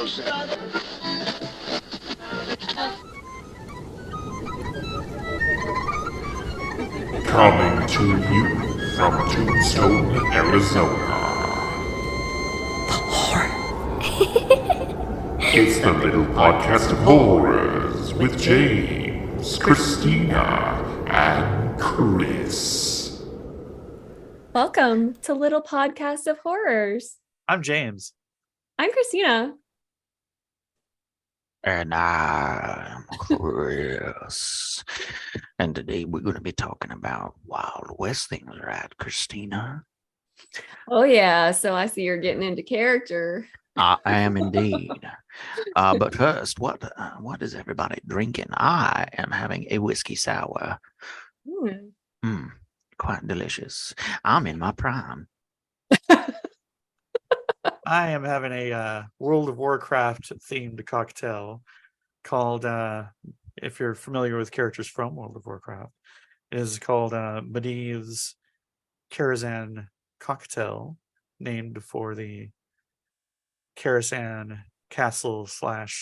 Coming to you from Tombstone, Arizona. It's the Little Podcast of Horrors with James, Christina, and Chris. Welcome to Little Podcast of Horrors. I'm James. I'm Christina. And I'm Chris. And today we're going to be talking about Wild West things, right, Christina? Oh, yeah. So I see you're getting into character. I am indeed. But first, what is everybody drinking? I am having a whiskey sour. Quite delicious. I'm in my prime. I am having a World of Warcraft themed cocktail called, if you're familiar with characters from World of Warcraft, it is called Medivh's Karazhan cocktail, named for the Karazhan Castle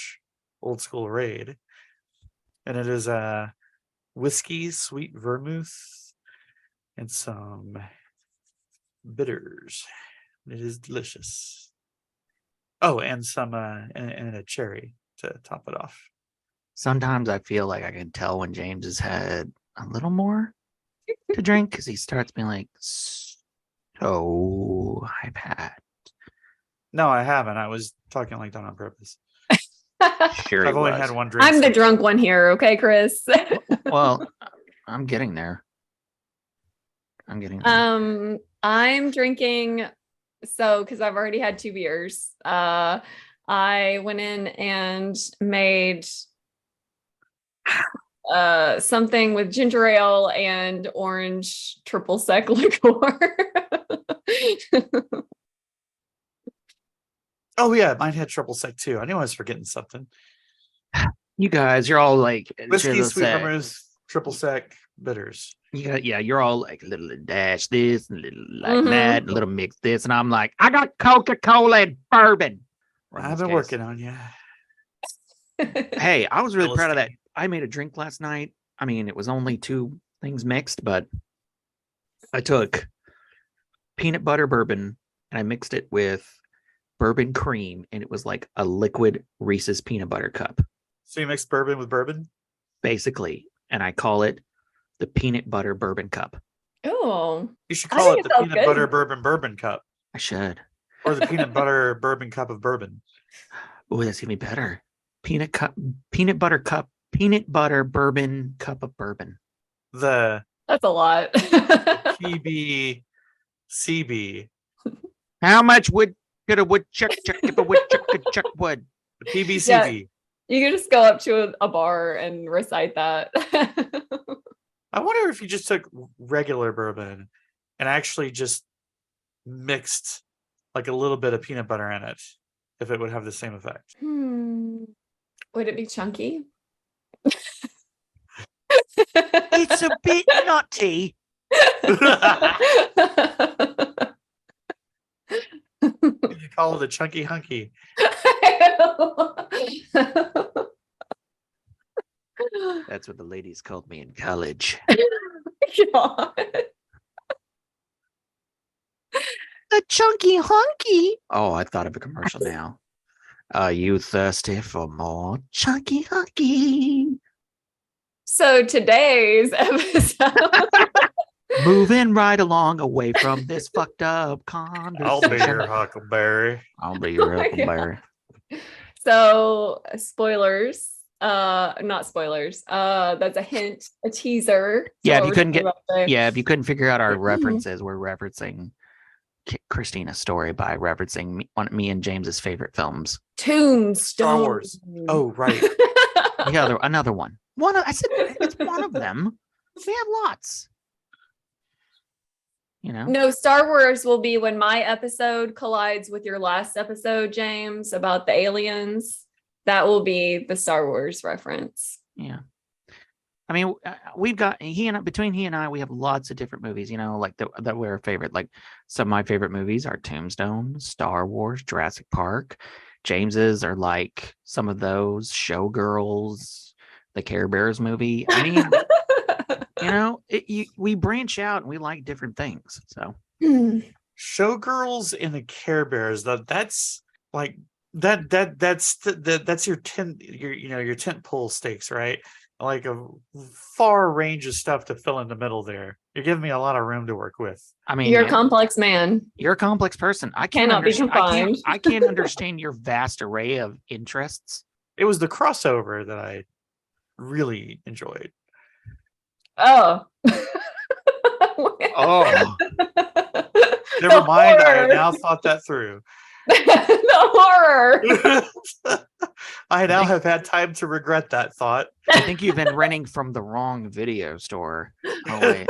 / old school raid. And it is whiskey, sweet vermouth, and some bitters. It is delicious. Oh, and some and a cherry to top it off. Sometimes I feel like I can tell when James has had a little more to drink because he starts being like, so I've had. No, I haven't. I was talking like that on purpose. Sure, I've only had one drink. I'm the drunk one here, okay, Chris? Well, I'm getting there. I'm drinking, so because I've already had 2 beers. I went in and made something with ginger ale and orange triple sec liqueur. Oh yeah, mine had triple sec too. I knew I was forgetting something. You guys, you're all like Whiskey, sweet vermouth, triple sec, bitters. You're all like a little dash this and a little like that, and a little mix this, and I'm like, I got Coca-Cola and bourbon. I've been working on you. Hey, I was really proud of that. I made a drink last night. I mean, it was only 2 things mixed, but I took peanut butter bourbon and I mixed it with bourbon cream, and it was like a liquid Reese's peanut butter cup. So you mix bourbon with bourbon? Basically, and I call it the peanut butter bourbon cup. Oh, you should call it the peanut butter bourbon cup. I should. Or the peanut butter bourbon cup of bourbon. Oh, that's gonna be better. Peanut butter bourbon cup of bourbon. That's a lot. PBCB. How much would get a woodchuck if a woodchuck could chuck wood? The PBCB. Yeah. You can just go up to a bar and recite that. I wonder if you just took regular bourbon and actually just mixed like a little bit of peanut butter in it, if it would have the same effect. Would it be chunky? It's a bit nutty. You call it a chunky hunky. That's what the ladies called me in college. God. The chunky hunky. Oh, I thought of a commercial now. Are you thirsty for more chunky hunky? So today's episode. Moving right along away from this fucked up conversation. I'll be your Huckleberry. I'll be your Huckleberry. So spoilers. Not spoilers. That's a hint, a teaser. Yeah, if you couldn't figure out our references, we're referencing Christina's story by referencing me and James's favorite films. Tombstone. Star Wars. Oh, right. Yeah, another one. I said it's one of them. We have lots. You know? No, Star Wars will be when my episode collides with your last episode, James, about the aliens. That will be the Star Wars reference. Yeah. I mean, we've got between he and I, we have lots of different movies, you know, like that we're favorite. Like some of my favorite movies are Tombstone, Star Wars, Jurassic Park, James's are like some of those Showgirls, the Care Bears movie. I mean, we branch out and we like different things. So Showgirls and the Care Bears, that's like that's your tent pole stakes, right? Like a far range of stuff to fill in the middle there. You're giving me a lot of room to work with. I mean, You're a complex man. You're a complex person. I can't Cannot be understand. confined. I can't understand your vast array of interests. It was the crossover that I really enjoyed. Oh. Oh, Never mind. I horror. now thought that through. The horror. I now have had time to regret that thought. I think you've been renting from the wrong video store. Oh wait.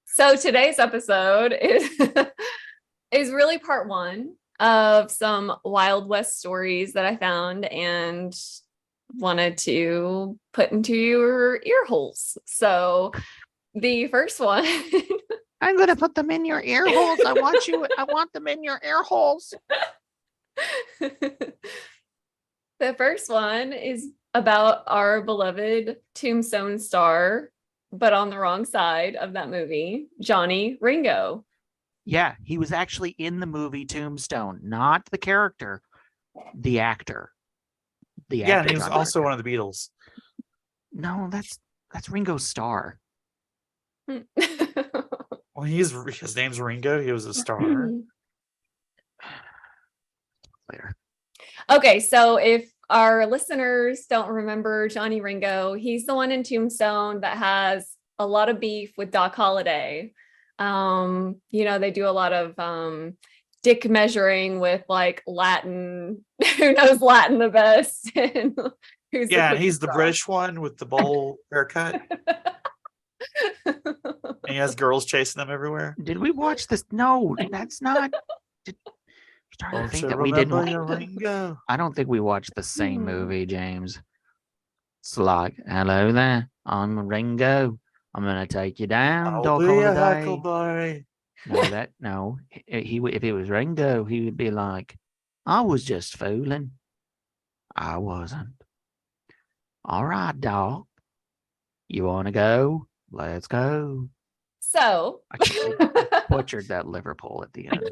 So today's episode is really part one of some Wild West stories that I found and wanted to put into your ear holes. So the first one. I'm gonna put them in your ear holes. I want them in your ear holes. The first one is about our beloved Tombstone star, but on the wrong side of that movie, Johnny Ringo. Yeah, he was actually in the movie Tombstone, not the character, the actor. Yeah, and he was also one of the Beatles. No, that's Ringo Starr. Well, his name's Ringo. He was a star. Later. Okay, so if our listeners don't remember Johnny Ringo, he's the one in Tombstone that has a lot of beef with Doc Holliday. They do a lot of dick measuring with like Latin, who knows Latin the best. And he's the British one with the bowl haircut. And he has girls chasing him everywhere. Did we watch this? No, that's not. I think that we didn't. Ringo. I don't think we watched the same movie, James. It's like, hello there, I'm Ringo. I'm gonna take you down, Doc Holliday. Huckleberry. No. If it was Ringo, he would be like, I was just fooling. I wasn't. All right, Doc. You want to go? Let's go. So I butchered that Liverpool at the end.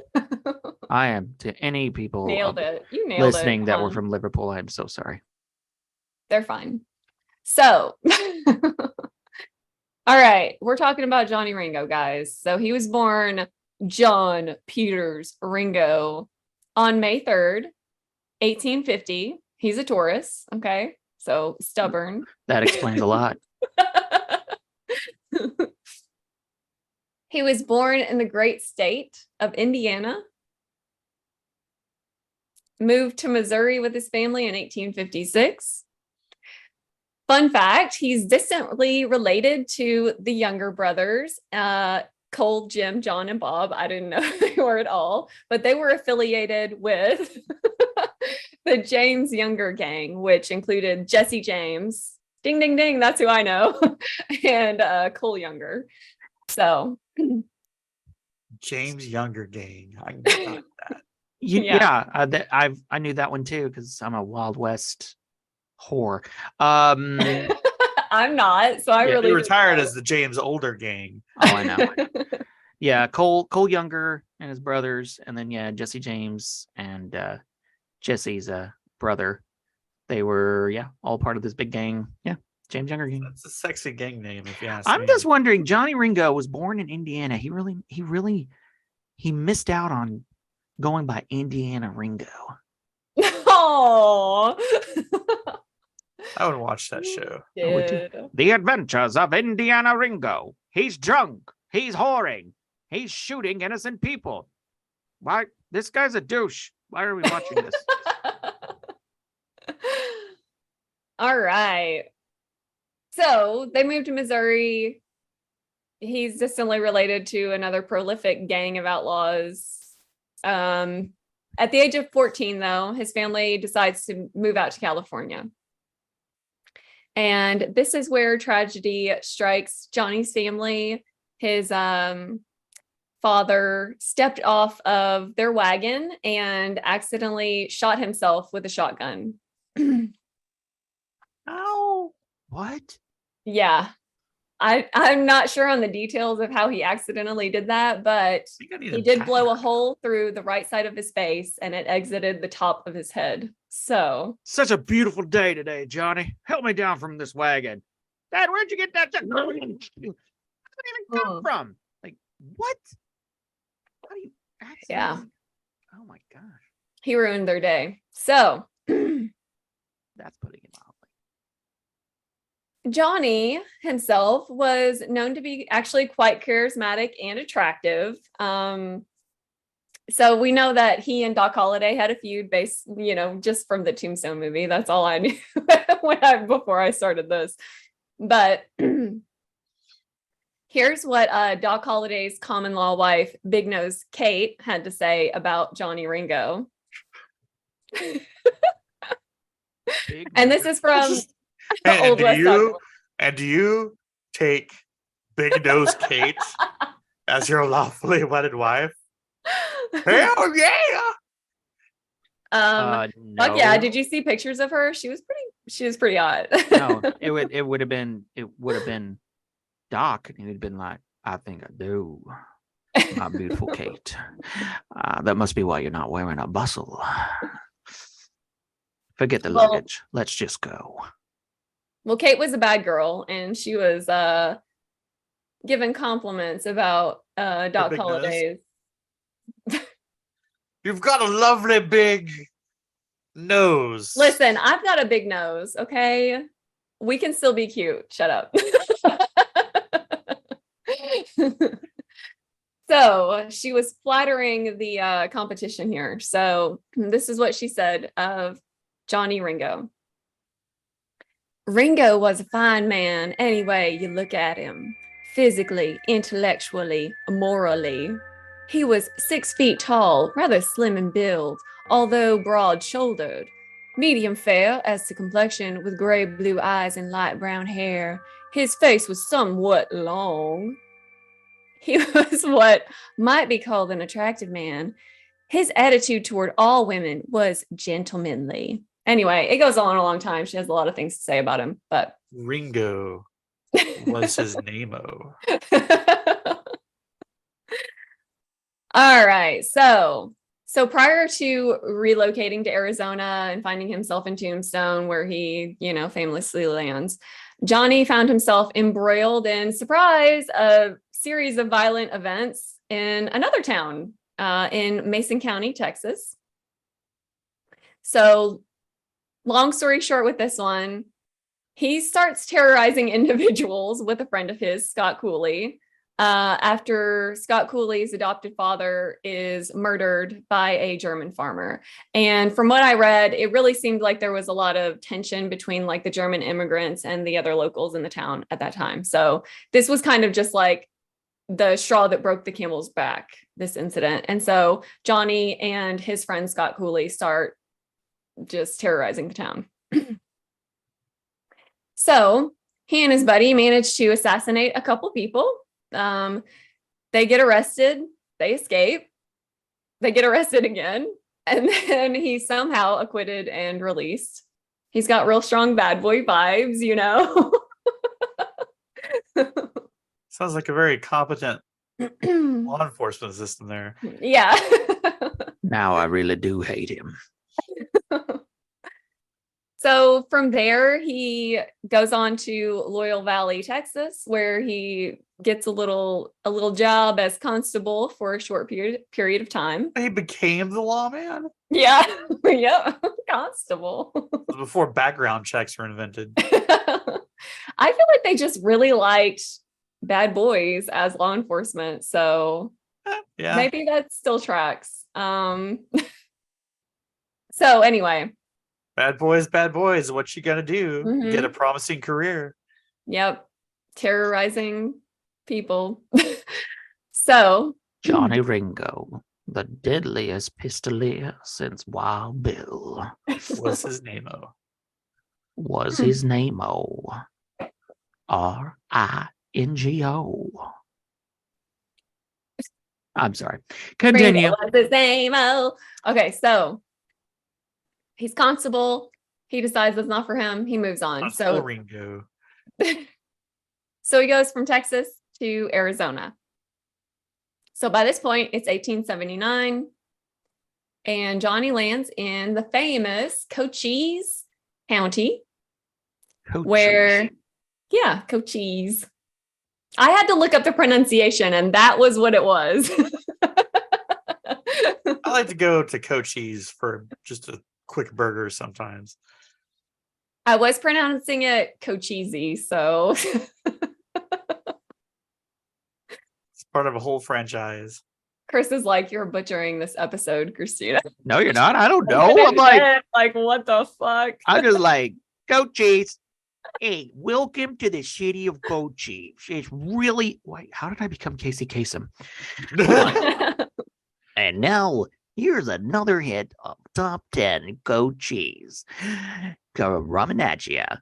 I am, to any people nailed it. You nailed listening it. that were from Liverpool, I'm so sorry. They're fine. So, all right, we're talking about Johnny Ringo, guys. So he was born John Peters Ringo on May 3rd, 1850. He's a Taurus, okay? So stubborn. That explains a lot. He was born in the great state of Indiana, moved to Missouri with his family in 1856. Fun fact, he's distantly related to the younger brothers, Cole, Jim, John, and Bob. I didn't know they were at all, but they were affiliated with the James Younger gang, which included Jesse James. Ding, ding, ding. That's who I know. And Cole Younger. So James Younger gang. I got that. I knew that one too because I'm a Wild West whore. I'm not, so I really he retired as the James Older gang. Oh, I know. Yeah, Cole Younger and his brothers, and then Jesse James and Jesse's brother. They were all part of this big gang. Yeah, James Younger gang. That's a sexy gang name, if you ask I'm me. just wondering. Johnny Ringo was born in Indiana. He missed out on going by Indiana Ringo. Oh. I would watch that show. The Adventures of Indiana Ringo. He's drunk. He's whoring. He's shooting innocent people. Why? This guy's a douche. Why are we watching this? All right. So they moved to Missouri. He's distantly related to another prolific gang of outlaws. At the age of 14, though, his family decides to move out to California. And this is where tragedy strikes Johnny's family. His father stepped off of their wagon and accidentally shot himself with a shotgun. Oh, What? Yeah. I'm not sure on the details of how he accidentally did that, but I think I need he a did blow a tire. hole through the right side of his face and it exited the top of his head. So Such a beautiful day today, Johnny. Help me down from this wagon. Dad, where'd you get that? Where did it even come Hmm. from? Like, what? How do you accidentally? Yeah. Oh my gosh. he ruined their day. So That's putting it mildly. Johnny himself was known to be actually quite charismatic and attractive. So we know that he and Doc Holliday had a feud based, just from the Tombstone movie. That's all I knew before I started this. But here's what Doc Holliday's common law wife, Big Nose Kate, had to say about Johnny Ringo. And this is from And Old do West you Document. do you take Big Nose Kate as your lawfully wedded wife? Hell yeah! Fuck No. yeah. Did you see pictures of her? She was pretty hot. No, it would have been Doc, and he would have been like, I think I do. My beautiful Kate. That must be why you're not wearing a bustle. Forget the Well- luggage. Let's just go. Well, Kate was a bad girl and she was giving compliments about Doc big nose? Holliday's. You've got a lovely big nose. Listen, I've got a big nose, okay? We can still be cute. Shut up. So she was flattering the competition here. So this is what she said of Johnny Ringo. Ringo was a fine man any way you look at him, physically, intellectually, morally. He was 6 feet tall, rather slim in build, although broad-shouldered, medium fair as to complexion, with gray-blue eyes and light brown hair. His face was somewhat long. He was what might be called an attractive man. His attitude toward all women was gentlemanly. Anyway, it goes on a long time. She has a lot of things to say about him, but Ringo was his name-o. all right. So prior to relocating to Arizona and finding himself in Tombstone, where he, famously lands, Johnny found himself embroiled in, surprise, a series of violent events in another town in Mason County, Texas. So long story short with this one, he starts terrorizing individuals with a friend of his, Scott Cooley, after Scott Cooley's adopted father is murdered by a German farmer. And from what I read, it really seemed like there was a lot of tension between like the German immigrants and the other locals in the town at that time. So this was kind of just like the straw that broke the camel's back, this incident. And so Johnny and his friend Scott Cooley start just terrorizing the town. So he and his buddy managed to assassinate a couple people. They get arrested, they escape, they get arrested again, and then he's somehow acquitted and released. He's got real strong bad boy vibes, Sounds like a very competent law enforcement system there. Yeah. Now I really do hate him. So from there, he goes on to Loyal Valley, Texas, where he gets a little job as constable for a short period of time. He became the lawman Yeah, yeah, constable. before background checks were invented. I feel like they just really liked bad boys as law enforcement, so Yeah. maybe that still tracks. So anyway. Bad boys. What you gotta do? Mhm. Get a promising career. Yep. Terrorizing people. So Johnny Ringo, the deadliest pistolier since Wild Bill, Was his name-o. was his name-o. Ringo. I'm sorry. Ringo Continue. was his name. Oh, okay. So he's constable. He decides it's not for him. He moves on. Constable So, Ringo. so he goes from Texas to Arizona. So by this point, it's 1879, and Johnny lands in the famous Cochise County, where, yeah, Cochise. I had to look up the pronunciation, and that was what it was. I like to go to Cochise for just a quick burger sometimes. I was pronouncing it Cochise, so It's part of a whole franchise. Chris is like, you're butchering this episode, Christina. No, you're not. I don't know. I'm like, what the fuck? I'm just like, Cochise. Hey, welcome to the city of Cochise. It's really, wait, how did I become Casey Kasem? And now here's another hit of top 10 Cochise. Ramanachia.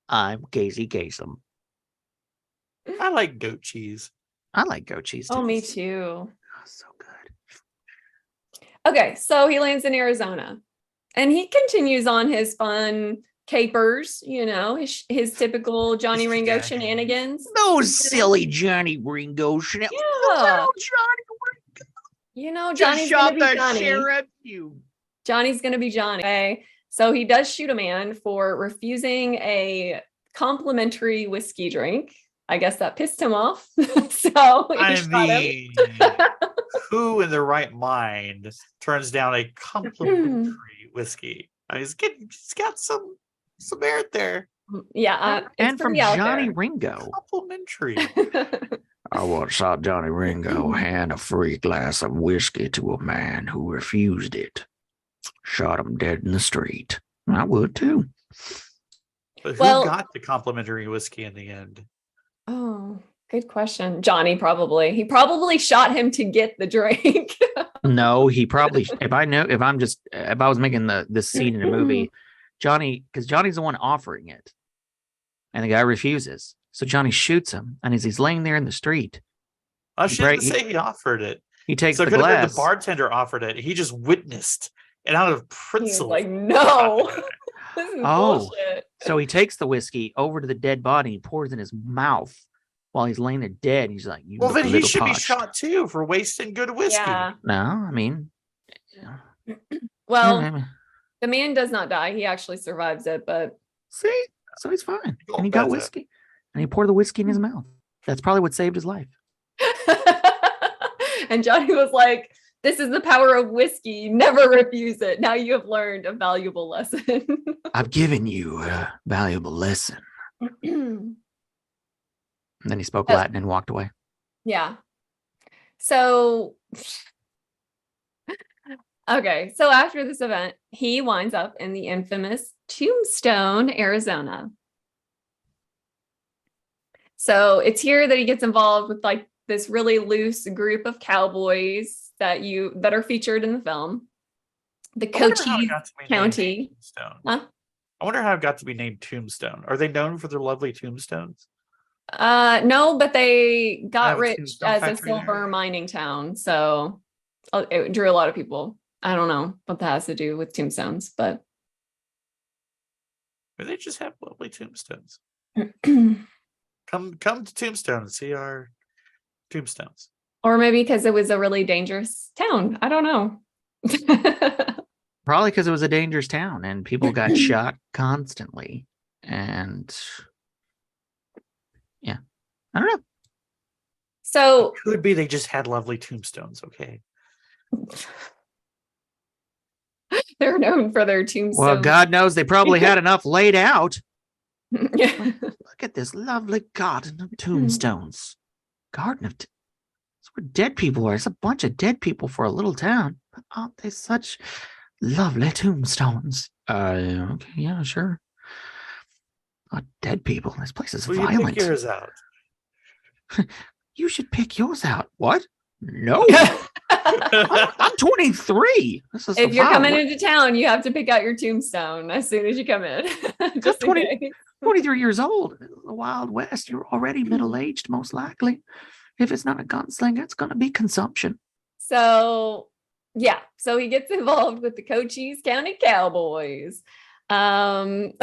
I'm Casey Kasem. I like goat cheese. I like goat cheese too. Oh, me too. Oh, so good. Okay, so he lands in Arizona, and he continues on his fun capers, his typical Johnny Ringo shenanigans. Those silly Johnny Ringo shenanigans. Yeah. Johnny's shot gonna be the Johnny. sheriff. Johnny's gonna be Johnny. Okay. So he does shoot a man for refusing a complimentary whiskey drink. I guess that pissed him off. So he shot him. Who in their right mind turns down a complimentary whiskey? I mean, he's got some merit there. Yeah, and from Johnny Ringo. Complimentary. I once saw Johnny Ringo hand a free glass of whiskey to a man who refused it. Shot him dead in the street. I would too. But who got the complimentary whiskey in the end? Oh, good question. Johnny probably. He probably shot him to get the drink. No, he probably. If I was making this scene in a movie, because Johnny's the one offering it, and the guy refuses. So Johnny shoots him, and as he's laying there in the street, I shouldn't say he offered it. He takes so the it could have been glass. the bartender offered it. He just witnessed, and out of principle, like, no, this is bullshit. So he takes the whiskey over to the dead body and pours it in his mouth while he's laying there dead. He's like, well, then he should be shot too for wasting good whiskey. Yeah. No, I mean, well, the man does not die. He actually survives it, but see, so he's fine. And he got whiskey. And he poured the whiskey in his mouth. That's probably what saved his life. And Johnny was like, this is the power of whiskey. Never refuse it. Now you have learned a valuable lesson. I've given you a valuable lesson. And then he spoke Latin and walked away. Yeah. So, okay. So after this event, he winds up in the infamous Tombstone, Arizona. So it's here that he gets involved with like this really loose group of cowboys that are featured in the film. The Cochise County. Huh? I wonder how it got to be named Tombstone. Are they known for their lovely tombstones? No, but they got rich as a silver mining town. So it drew a lot of people. I don't know what that has to do with tombstones, but they just have lovely tombstones. Come to Tombstone and see our tombstones. Or maybe because it was a really dangerous town. I don't know. Probably because it was a dangerous town and people got shot constantly. And yeah, I don't know. So it could be they just had lovely tombstones. Okay. They're known for their tombstones. Well, God knows they probably had enough laid out. Look at this lovely garden of tombstones. Garden of... That's where dead people are. It's a bunch of dead people for a little town. But aren't they such lovely tombstones? Okay, yeah, sure. Dead people. This place is violent. You pick yours out. You should pick yours out. What? No. I'm 23. If you're coming into town, you have to pick out your tombstone as soon as you come in. Just 23 years old. The Wild West. You're already middle-aged, most likely. If it's not a gunslinger, it's going to be consumption. So yeah, so he gets involved with the Cochise County Cowboys. You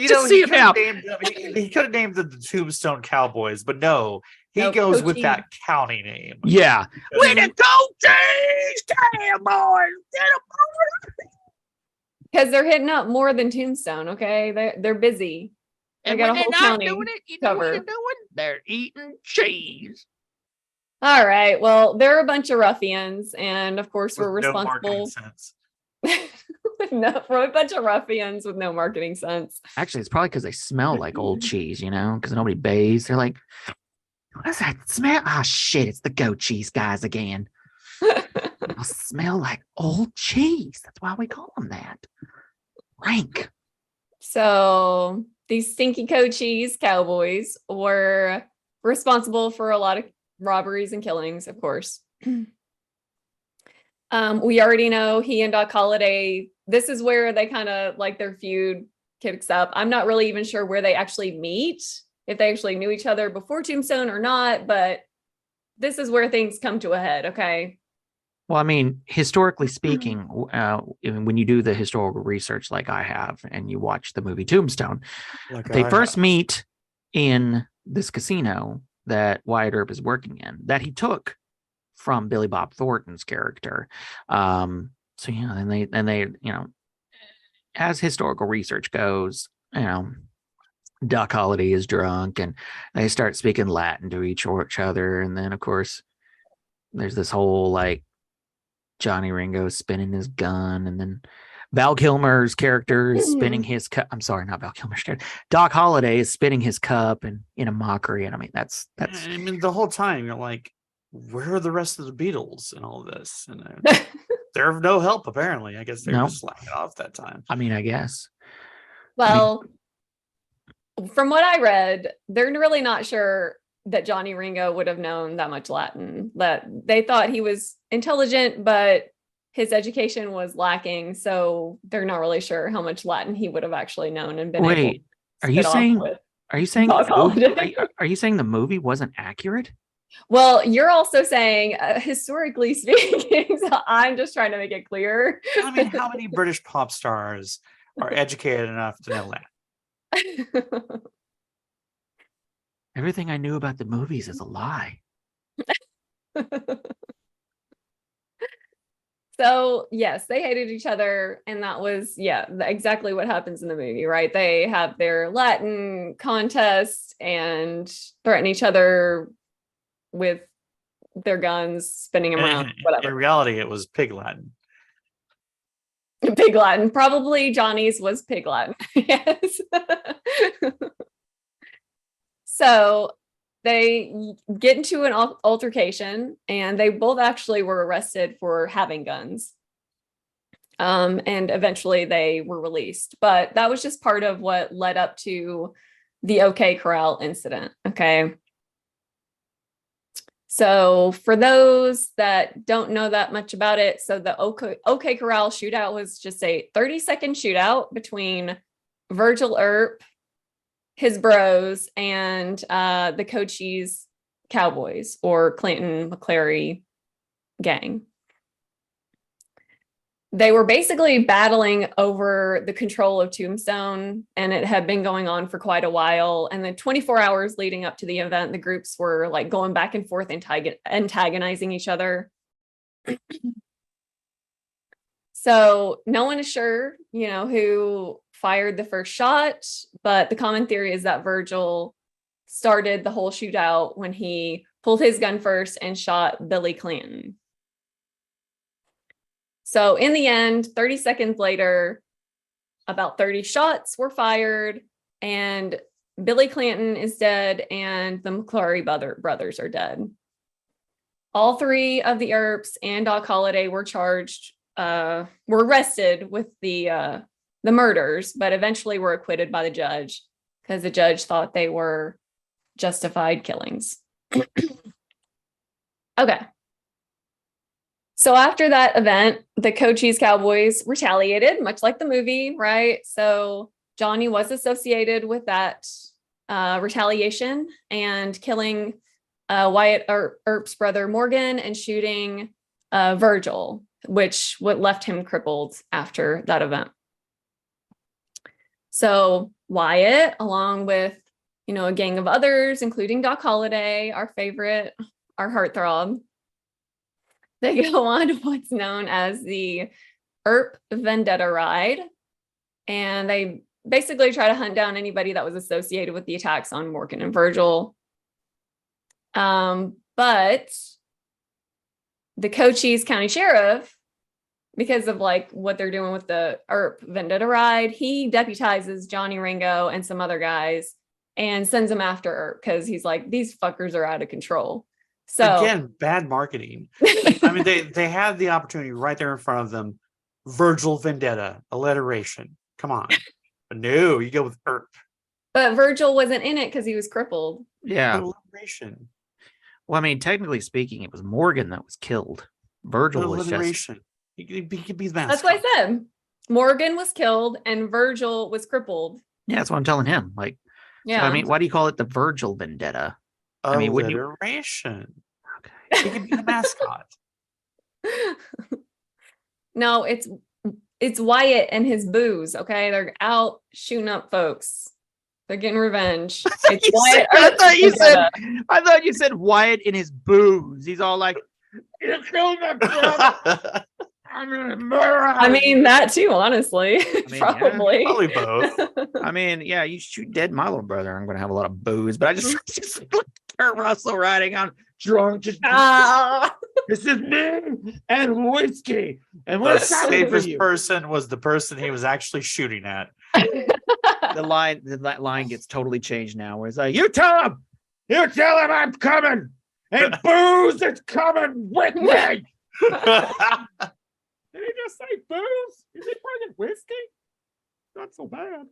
Just know, see he him could out. have named them, he could have named them the Tombstone Cowboys, but no, he No, goes with Cochise. that county name. Yeah. We Because- the Cochise Cowboys. Get 'em. Because they're hitting up more than Tombstone, okay? They're busy. They And got when a they're whole not county doing it, you know what they're covered. doing? They're eating cheese. All right. Well, they're a bunch of ruffians, and of course, with we're no marketing responsible. sense. No, for a bunch of ruffians with no marketing sense. Actually, it's probably because they smell like old cheese, you know, because nobody bathes. They're like, what's that smell? Ah, shit, it's the goat cheese guys again. They'll smell like old cheese. That's why we call them that. Rank. So these stinky Cochise Cowboys were responsible for a lot of robberies and killings, of course. We already know he and Doc Holliday, this is where they kind of like their feud kicks up. I'm not really even sure where they actually meet, if they actually knew each other before Tombstone or not, but this is where things come to a head, okay? Well, I mean, historically speaking, when you do the historical research like I have, and you watch the movie Tombstone, Like they I first have. meet in this casino that Wyatt Earp is working in, that he took from Billy Bob Thornton's character. So you know, and they, you know, as historical research goes, you know, Doc Holliday is drunk and they start speaking Latin to each other, and then of course there's this whole like Johnny Ringo spinning his gun, and then Val Kilmer's character is spinning his cup. I'm sorry, not Val Kilmer's character. Doc Holliday is spinning his cup and in a mockery. And I mean, that's I mean, the whole time you're like, where are the rest of the Beatles in all this? And they're of no help, apparently. I guess they're No. just slacking off that time. I mean, I guess. Well, from what I read, they're really not sure that Johnny Ringo would have known that much Latin. That they thought he was intelligent, but his education was lacking. So they're not really sure how much Latin he would have actually known and been able Wait, to are you spit off saying with. are you saying Doc the movie, Holliday. are you saying the movie wasn't accurate? Well, you're also saying historically speaking, so I'm just trying to make it clear. I mean, how many British pop stars are educated enough to know that? Everything I knew about the movies is a lie. So yes, they hated each other, and that was exactly what happens in the movie, right? They have their Latin contest and threaten each other with their guns, spinning them around, In whatever. reality, it was Pig Latin. Pig Latin, probably Johnny's was Pig Latin. Yes. So they get into an altercation, and they both actually were arrested for having guns. And eventually they were released, but that was just part of what led up to the OK Corral incident. Okay. So for those that don't know that much about it, so the OK Corral shootout was just a 30-second shootout between Virgil Earp, his bros, and the Cochise Cowboys, or Clinton McClary gang. They were basically battling over the control of Tombstone, and it had been going on for quite a while. And then 24 hours leading up to the event, the groups were like going back and forth, antagonizing each other. So no one is sure, who fired the first shot, but the common theory is that Virgil started the whole shootout when he pulled his gun first and shot Billy Clanton. So in the end, 30 seconds later, about 30 shots were fired, and Billy Clanton is dead, and the McClary brothers are dead. All three of the Earps and Doc Holliday were arrested with the murders, but eventually were acquitted by the judge because the judge thought they were justified killings. Okay. So after that event, the Cochise Cowboys retaliated, much like the movie, right? So Johnny was associated with that retaliation and killing Wyatt Earp's brother Morgan and shooting Virgil, which what left him crippled after that event. So Wyatt, along with a gang of others, including Doc Holliday, our favorite, our heartthrob, they go on to what's known as the Earp Vendetta Ride, and they basically try to hunt down anybody that was associated with the attacks on Morgan and Virgil. But the Cochise County Sheriff, because of what they're doing with the Earp Vendetta Ride, he deputizes Johnny Ringo and some other guys and sends them after Earp because he's like, these fuckers are out of control. So again, bad marketing. I mean, they have the opportunity right there in front of them. Virgil Vendetta, alliteration. Come on. But no, you go with Earp. But Virgil wasn't in it because he was crippled. Yeah. Alliteration. Well, I mean, technically speaking, it was Morgan that was killed. Virgil was just... Alliteration. He could be the mascot. That's what I said. Morgan was killed and Virgil was crippled. Yeah, that's what I'm telling him. Yeah. So, I mean, why do you call it the Virgil Vendetta? I mean, wouldn't you... Alliteration. Okay. He could be the mascot. No, it's Wyatt and his booze. Okay, they're out shooting up folks. They're getting revenge. It's Wyatt. I thought you said Wyatt in his booze. He's all like, "You killed my brother. I'm gonna murder." I mean, that too. Honestly, probably. Probably both. I mean, yeah, you shoot dead my little brother, I'm gonna have a lot of booze. But I just look at Kurt Russell riding on drunk. Just this is me and whiskey, and the safest person was the person he was actually shooting at. That line gets totally changed now, where it's like, you tell him I'm coming, and booze is coming with me. Did he just say booze? Is he bringing whiskey? Not so bad.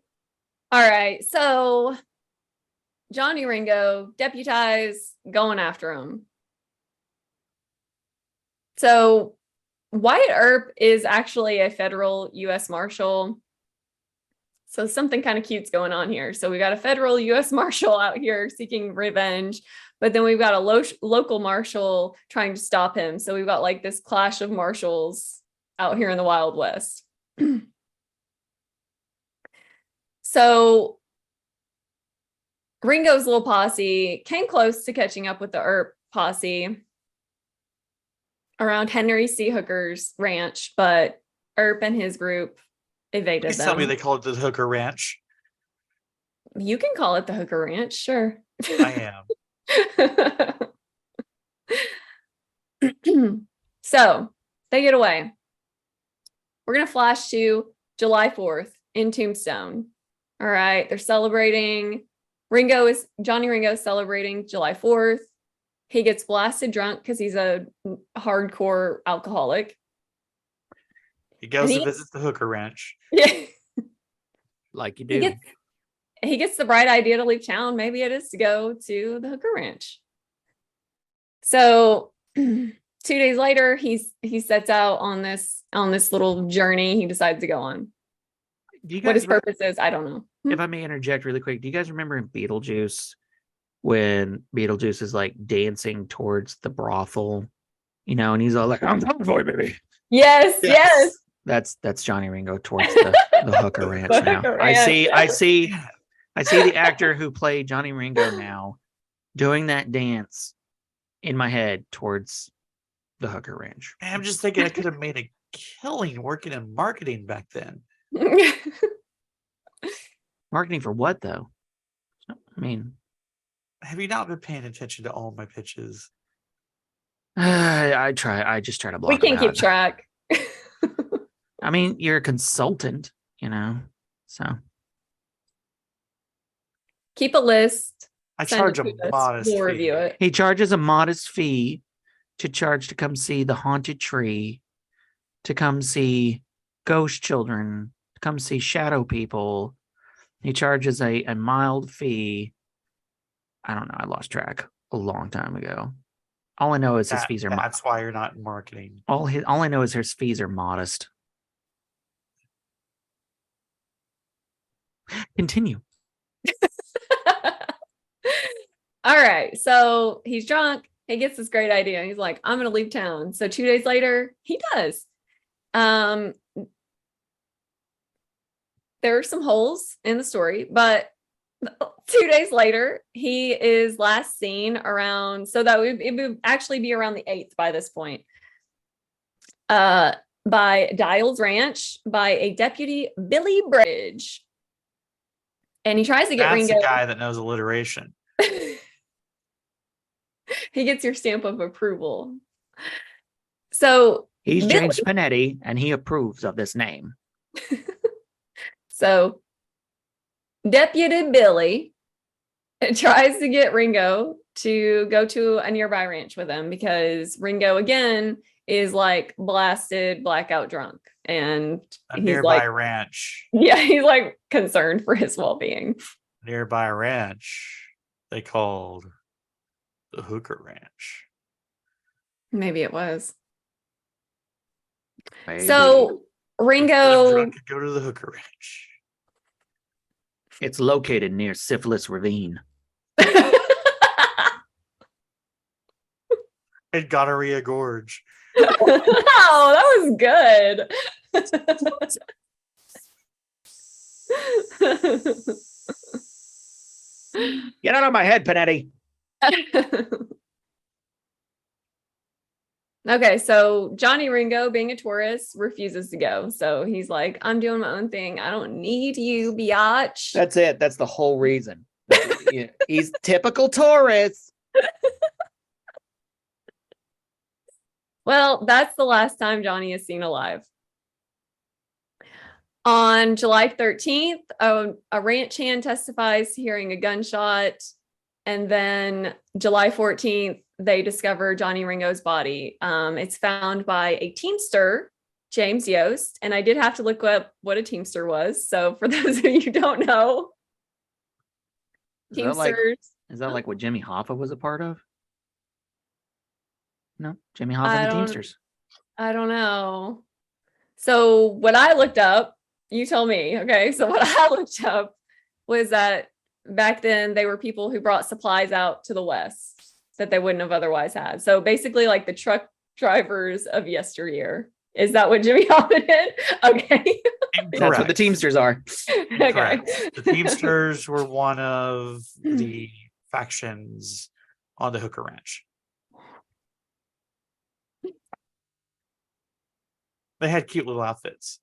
All right, so Johnny Ringo deputized going after him. So Wyatt Earp is actually a federal U.S. Marshal. So something kind of cute's going on here. So we got a federal U.S. Marshal out here seeking revenge, but then we've got a local marshal trying to stop him. So we've got this clash of marshals out here in the Wild West. So Ringo's little posse came close to catching up with the Earp posse around Henry C. Hooker's ranch, but Earp and his group evaded them. Tell me they call it the Hooker Ranch. You can call it the Hooker Ranch, sure. I am. So they get away. We're going to flash to July 4th in Tombstone. All right. They're celebrating. Johnny Ringo is celebrating July 4th. He gets blasted drunk because he's a hardcore alcoholic. He goes to visit the Hooker Ranch. Yeah. Like you do. He gets the bright idea to leave town. Maybe it is to go to the Hooker Ranch. So 2 days later, he sets out on this little journey he decides to go on. What his purpose is, I don't know. If I may interject really quick, do you guys remember in Beetlejuice when Beetlejuice is dancing towards the brothel, and he's all like, "I'm coming for you, baby." Yes. That's Johnny Ringo towards the Hooker Ranch now. I see the actor who played Johnny Ringo now doing that dance in my head towards the Hooker Ranch. I'm just thinking I could have made a killing working in marketing back then. Marketing for what, though? I mean, have you not been paying attention to all my pitches? I just try to block. We can't keep track. I mean, you're a consultant, so keep a list. I charge a modest fee. We'll review it. He charges a modest fee to come see the haunted tree, to come see ghost children, to come see shadow people. He charges a mild fee. I don't know. I lost track a long time ago. All I know is his fees are modest. That's why you're not in marketing. All I know is his fees are modest. All right. So he's drunk. He gets this great idea. He's like, I'm going to leave town. So 2 days later, he does. There are some holes in the story, but 2 days later, he is last seen around, so that it would actually be around the 8th by this point, by Dials Ranch by a deputy, Billy Bridge. And he tries to get That's Ringo. the guy that knows alliteration. He gets your stamp of approval. So He's Billy- James Panetti, and he approves of this name. So Deputy Billy tries to get Ringo to go to a nearby ranch with him because Ringo again is like blasted, blackout drunk. And A he's nearby like, ranch. yeah, he's like concerned for his well-being. Nearby ranch they called the Hooker Ranch. Maybe it was. Maybe. So Ringo, Drunk could go to the Hooker Ranch. It's located near Syphilis Ravine. And Gonorrhea Gorge. Oh, that was good. Get out of my head, Panetti. Okay, so Johnny Ringo, being a tourist, refuses to go. So he's like, I'm doing my own thing. I don't need you, biatch. That's it. That's the whole reason. Yeah, he's typical tourist. Well, that's the last time Johnny is seen alive. On July 13th, a ranch hand testifies to hearing a gunshot. And then July 14th, they discover Johnny Ringo's body. It's found by a Teamster, James Yost. And I did have to look up what a Teamster was. So for those of you who don't know, Is that like, Teamsters. is that like what Jimmy Hoffa was a part of? No, Jimmy Hoffa I and the don't- Teamsters. I don't know. So what I looked up, you tell me, okay? So what I looked up was that back then they were people who brought supplies out to the West that they wouldn't have otherwise had. So basically like the truck drivers of yesteryear. Is that what Jimmy Hoffa did? Okay. That's what the Teamsters are. Okay. Correct. The Teamsters were one of the factions on the Hooker Ranch. They had cute little outfits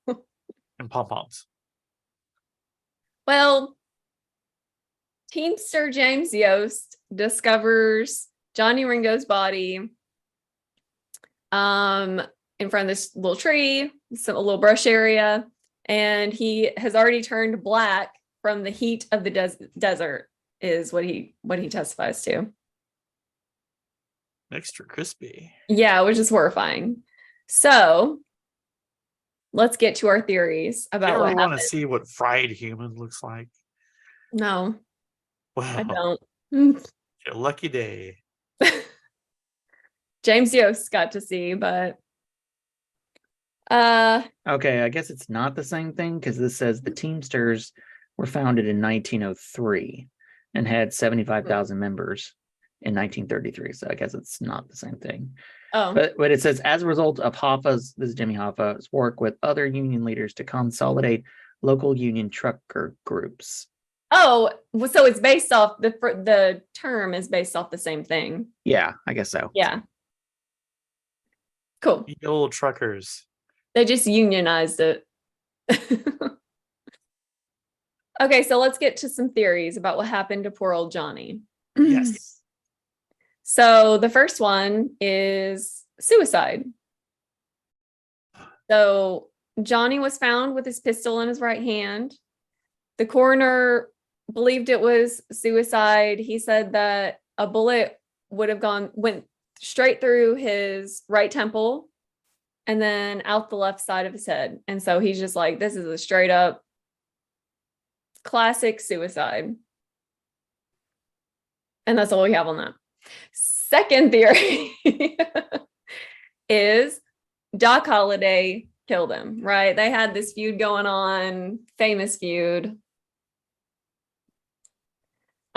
and pom-poms. Well, Teamster James Yost discovers Johnny Ringo's body in front of this little tree, a little brush area, and he has already turned black from the heat of the desert, is what he testifies to. Extra crispy. Yeah, which is horrifying. So let's get to our theories You about ever what want happened. to see what fried human looks like? No, I Well, don't. your lucky day. James Yost got to see, but Okay, I guess it's not the same thing because this says the Teamsters were founded in 1903 and had 75,000 members in 1933. So I guess it's not the same thing. oh, But it says, as a result of this is Jimmy Hoffa's work with other union leaders to consolidate local union trucker groups. oh, well, so it's based off the term is based off the same thing. Yeah, I guess so. Yeah. Cool. The old truckers. They just unionized it. Okay, so let's get to some theories about what happened to poor old Johnny. Yes. So the first one is suicide. So Johnny was found with his pistol in his right hand. The coroner believed it was suicide. He said that a bullet went straight through his right temple and then out the left side of his head. And so he's just like, this is a straight up classic suicide. And that's all we have on that. Second theory is Doc Holliday killed him, right? They had this feud going on, famous feud.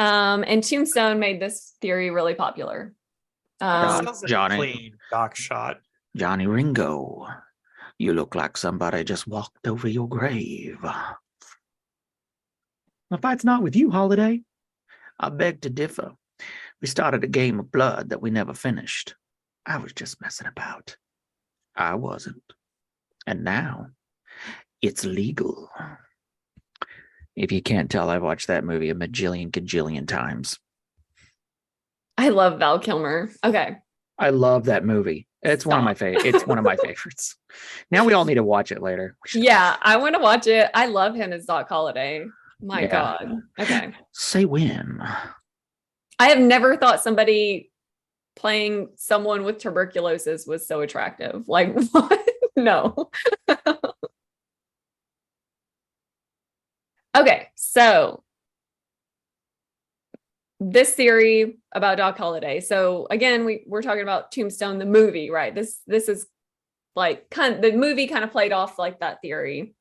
And Tombstone made this theory really popular. Sounds like a Johnny. clean Doc shot. Johnny Ringo, you look like somebody just walked over your grave. My fight's not with you, Holiday. I beg to differ. We started a game of blood that we never finished. I was just messing about. I wasn't. And now, it's legal. If you can't tell, I've watched that movie a gajillion times. I love Val Kilmer. Okay. I love that movie. It's one of my It's one of my favorites. Now we all need to watch it later. Yeah, I want to watch it. I love him as Doc Holliday. My God. Okay. Say when. I have never thought somebody playing someone with tuberculosis was so attractive. Like, what? No. Okay, so this theory about Doc Holliday. So again, we're talking about Tombstone, the movie, right? This is like the movie kind of played off like that theory.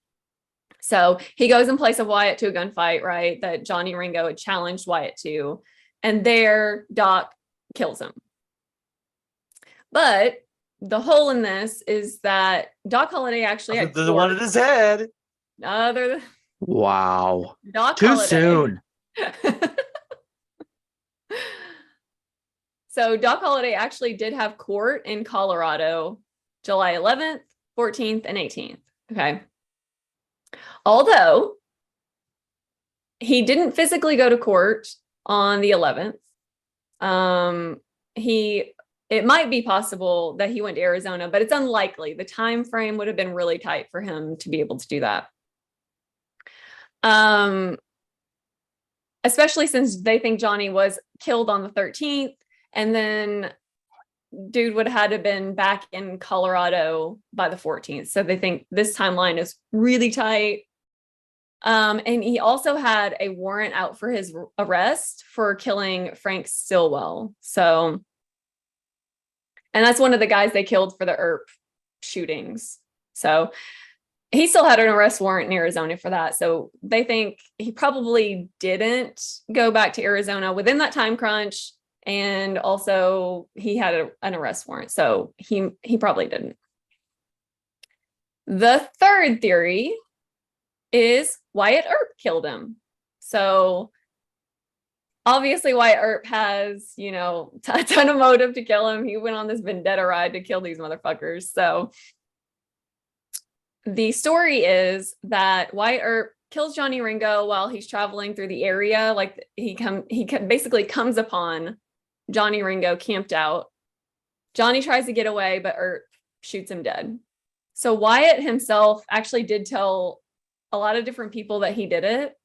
So he goes in place of Wyatt to a gunfight, right? That Johnny Ringo had challenged Wyatt to, and there Doc kills him. But the hole in this is that Doc Holliday actually The one in his head. Wow. Doc Too Holliday. soon. So Doc Holliday actually did have court in Colorado, July 11th, 14th, and 18th. Okay. Although he didn't physically go to court on the 11th. It might be possible that he went to Arizona, but it's unlikely. The time frame would have been really tight for him to be able to do that. Especially since they think Johnny was killed on the 13th, and then dude would have had to have been back in Colorado by the 14th. So they think this timeline is really tight. And he also had a warrant out for his arrest for killing Frank Stillwell. So, and that's one of the guys they killed for the Earp shootings. So he still had an arrest warrant in Arizona for that. So they think he probably didn't go back to Arizona within that time crunch. And also he had an arrest warrant. So he probably didn't. The third theory is Wyatt Earp killed him. So obviously Wyatt Earp has, a ton of motive to kill him. He went on this vendetta ride to kill these motherfuckers. So the story is that Wyatt Earp kills Johnny Ringo while he's traveling through the area. Like he basically comes upon Johnny Ringo camped out. Johnny tries to get away, but Earp shoots him dead. So Wyatt himself actually did tell a lot of different people that he did it.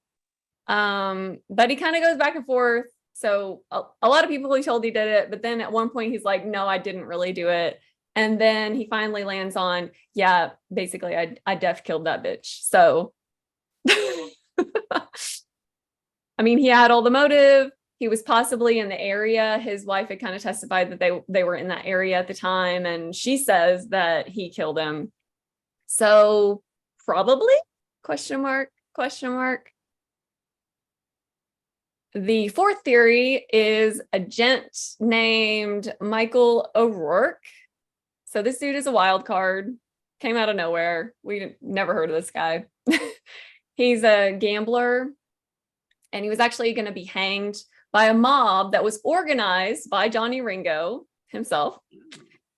But he kind of goes back and forth. So a lot of people he told he did it, but then at one point he's like, no, I didn't really do it. And then he finally lands on, yeah, basically I def killed that bitch. So, I mean, he had all the motive. He was possibly in the area. His wife had kind of testified that they were in that area at the time. And she says that he killed him. So probably ? The fourth theory is a gent named Michael O'Rourke. So this dude is a wild card, came out of nowhere. We never heard of this guy. He's a gambler, and he was actually going to be hanged by a mob that was organized by Johnny Ringo himself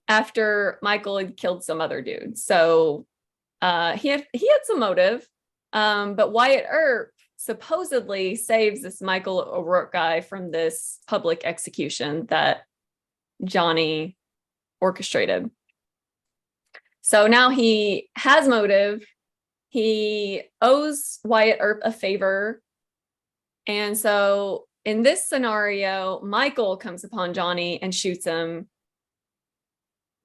after Michael had killed some other dude. So he had some motive, but Wyatt Earp supposedly saves this Michael O'Rourke guy from this public execution that Johnny orchestrated. So now he has motive. He owes Wyatt Earp a favor. And so in this scenario, Michael comes upon Johnny and shoots him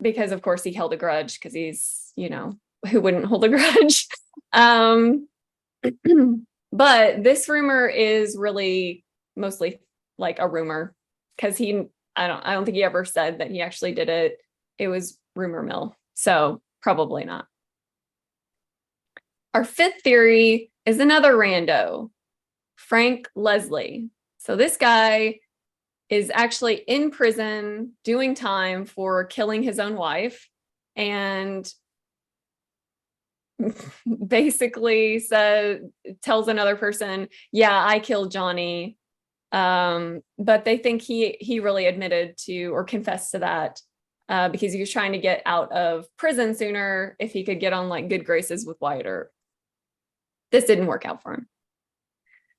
because, of course, he held a grudge because he's, who wouldn't hold a grudge? But this rumor is really mostly like a rumor because I don't think he ever said that he actually did it. It was rumor mill. So probably not. Our fifth theory is another rando, Frank Leslie. So this guy is actually in prison doing time for killing his own wife, and basically tells another person, yeah, I killed Johnny. But they think he really admitted to or confessed to that because he was trying to get out of prison sooner if he could get on like good graces with Wyatt Earp. This didn't work out for him.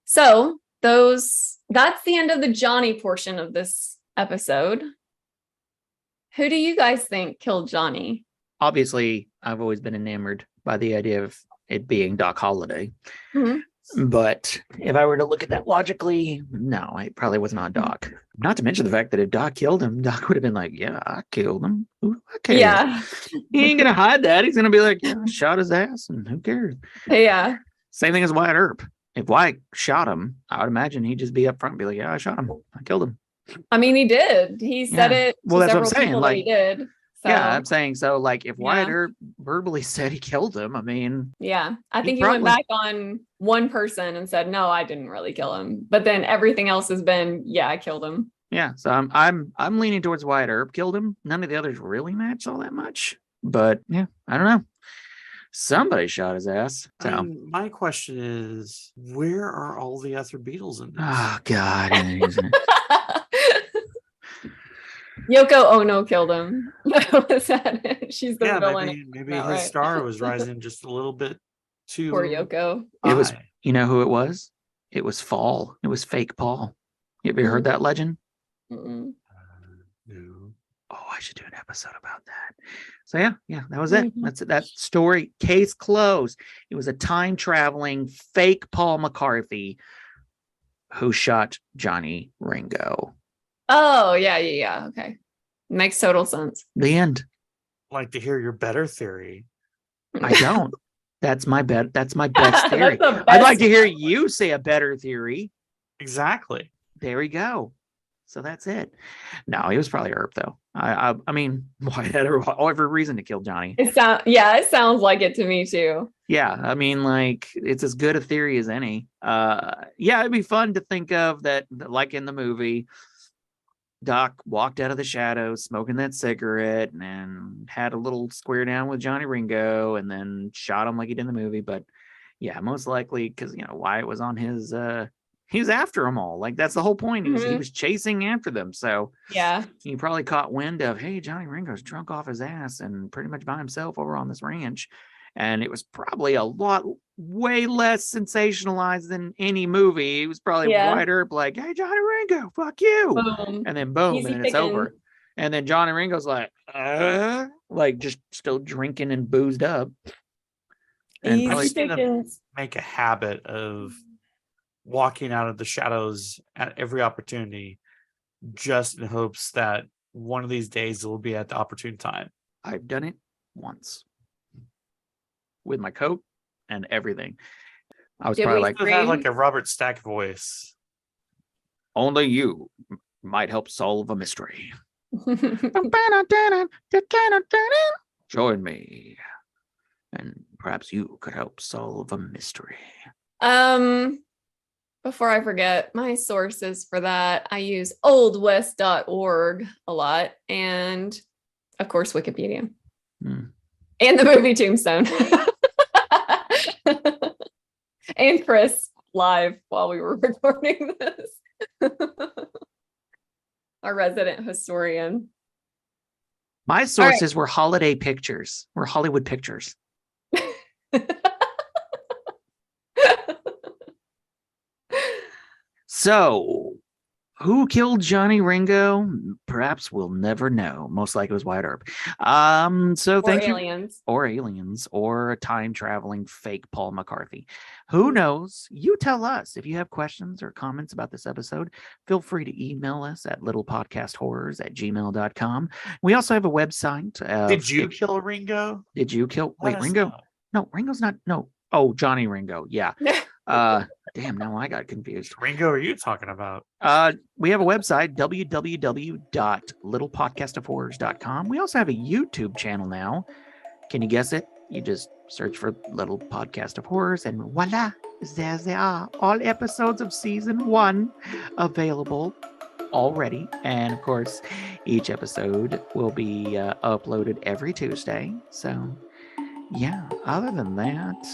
So that's the end of the Johnny portion of this episode. Who do you guys think killed Johnny? Obviously, I've always been enamored by the idea of it being Doc Holliday. Mm-hmm. But if I were to look at that logically, no, it probably was not Doc. Not to mention the fact that if Doc killed him, Doc would have been like, yeah, I killed him. Who I care? Yeah. He ain't going to hide that. He's going to be like, yeah, I shot his ass and who cares? Yeah. Same thing as Wyatt Earp. If Wyatt shot him, I would imagine he'd just be up front and be like, yeah, I shot him. I killed him. I mean, he did. He said it. Well, that's what I'm several saying. people that Like, he did. So, yeah, I'm saying so. Like, if Wyatt Yeah. Earp verbally said he killed him, I mean, yeah, I think he probably went back on one person and said, no, I didn't really kill him. But then everything else has been, yeah, I killed him. yeah. So I'm leaning towards Wyatt Earp killed him. None of the others really match all that much. But yeah, I don't know. Somebody shot his ass. So. I mean, my question is, where are all the other Beatles in this? Oh God. Yoko Ono killed him. Was that it? She's the villain. Maybe Not his right. star was rising just a little bit too Poor Yoko. It was, high. you know who it was? It was Fall. It was fake Paul. You ever heard that legend? Mm-mm. No. Oh, I should do an episode about that. So yeah, that was it. Mhm. That's it. That story, case closed. It was a time traveling fake Paul McCarthy who shot Johnny Ringo. Oh, yeah. Okay. Makes total sense. The end. I'd like to hear your better theory. I don't. That's my bet. That's my best theory. That's the I'd like best to hear you say a better theory. Exactly. There we go. So that's it. No, he was probably Earp though. I mean, why had every reason to kill Johnny? It sounds like it to me too. Yeah, I mean, like it's as good a theory as any. Yeah, it'd be fun to think of that, like in the movie, Doc walked out of the shadows smoking that cigarette and had a little square down with Johnny Ringo and then shot him like he did in the movie. But yeah, most likely because Wyatt was on his he was after them all. Like that's the whole point. He was chasing after them. So Yeah. he probably caught wind of, hey, Johnny Ringo's drunk off his ass and pretty much by himself over on this ranch. And it was probably way less sensationalized than any movie. It was probably Wyatt Earp like, hey, Johnny Ringo, fuck you. Boom. And then boom, Easy and then it's picking. over. And then Johnny Ringo's like just still drinking and boozed up. And Easy probably, pickings. Make a habit of walking out of the shadows at every opportunity, just in hopes that one of these days it will be at the opportune time. I've done it once with my coat and everything. I was Did probably we like, It had like a Robert Stack voice. only you might help solve a mystery. Join me, and perhaps you could help solve a mystery. Before I forget, my sources for that, I use oldwest.org a lot, and of course Wikipedia. And the movie Tombstone. And Chris live while we were recording this. Our resident historian. My sources were holiday pictures, were Hollywood pictures. So, who killed Johnny Ringo? Perhaps we'll never know. Most likely it was Wyatt Earp. So thank you. Or aliens, or a time traveling fake Paul McCarthy. Who knows? You tell us. If you have questions or comments about this episode, feel free to email us at littlepodcasthorrors@gmail.com. We also have a website. Did you kill Ringo? Did you kill? Wait, Ringo? No, Ringo's not. No. Oh, Johnny Ringo. Yeah. Damn, now I got confused. Ringo are you talking about? We have a website, www.littlepodcastofhorrors.com. We also have a YouTube channel now. Can you guess it? You just search for Little Podcast of Horrors and voila, There are all episodes of season 1 available already. And of course, each episode will be uploaded every Tuesday. So, yeah, other than that,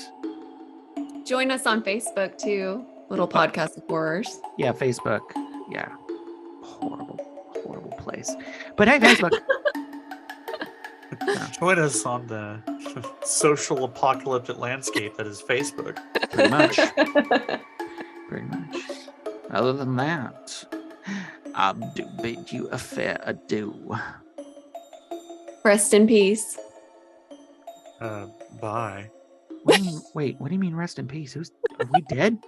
Join us on Facebook too. Little podcast of horrors. yeah, Facebook. Yeah. Horrible place. But hey, Facebook. Join us on the social apocalyptic landscape that is Facebook. Pretty much. Pretty much. Other than that, I do bid you a fair adieu. Rest in peace. Bye. Wait, what do you mean rest in peace? Are we dead?